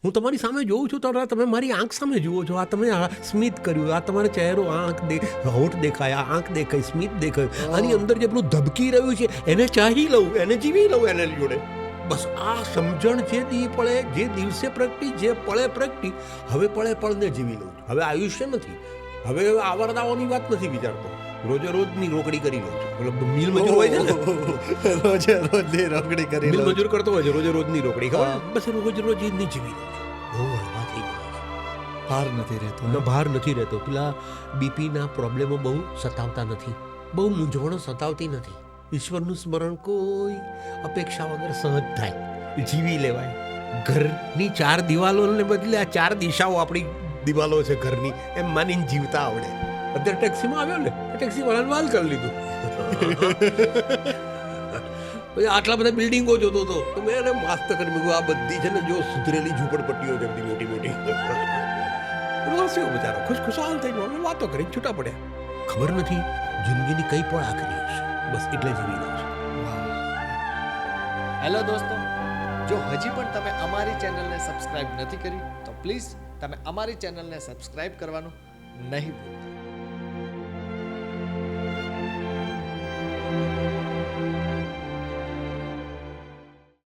હું તમારી સામે જોઉં છું તો તમે મારી આંખ સામે જુઓ છો. આ તમે સ્મિત કર્યું, આ તમારો ચહેરો, હોઠ દેખાય, આ આંખ દેખાય, સ્મિત દેખાય. આની અંદર જે પેલું ધબકી રહ્યું છે એને ચાહી લઉં, એને જીવી લઉં એના જોડે. બસ આ સમજણ જે દિવસે પ્રગટી, જે પળે પ્રગટી, હવે પળે પળને જીવી લઉં છું. હવે આયુષ્ય નથી, હવે આવરદાઓની વાત નથી વિચારતો. રોજે રોજની રોકડી કરી લઉં છું. મતલબ મિલ મજૂર હોય છે ને, રોજે રોજની રોકડી કરી મિલ લઉં છું. મજૂર કરતો હોય છે, રોજે રોજની રોકડી હા. બસ રોજ રોજની જીવી લઉં છું. બહુ હળવા થઈ ગયા છે. ભાર નથી રહેતો એનો ભાર નથી રહેતો. પેલા બીપીના પ્રોબ્લેમો બહુ સતાવતા નથી, બહુ મૂંઝવણો સતાવતી નથી. ઈશ્વરનું સ્મરણ કોઈ અપેક્ષા વગર સહજ થાય, જીવી લેવાય. ઘરની 4 દિવાલોને બદલે આ 4 દિશાઓ આપણી દિવાલો છે ઘરની, એમ માનીને જીવતા આવડે. અત્યારે ટેક્સીમાં આવ્યો ને, ટેક્સી વાળાને વાલ કરી લીધું. પછી આટલા બધા બિલ્ડિંગો જોતો હતો તો મેં એને મસ્ત કરી મૂક્યું. આ બધી છે ને જો સુધરેલી ઝૂંપડપટ્ટીઓ છે, બધી મોટી મોટી. વાસ્યો બચારો ખુશખુશાલ થઈને અમે વાતો કરી છૂટા પડ્યા. ખબર નથી જિંદગીની કઈ પણ આખરી હશે, બસ એટલે જીવી લો છે. હેલો દોસ્તો, જો હજી પણ તમે અમારી ચેનલને સબસ્ક્રાઇબ નથી કરી તો પ્લીઝ તમે અમારી ચેનલને સબસ્ક્રાઇબ કરવાનું નહીં ભૂલતા.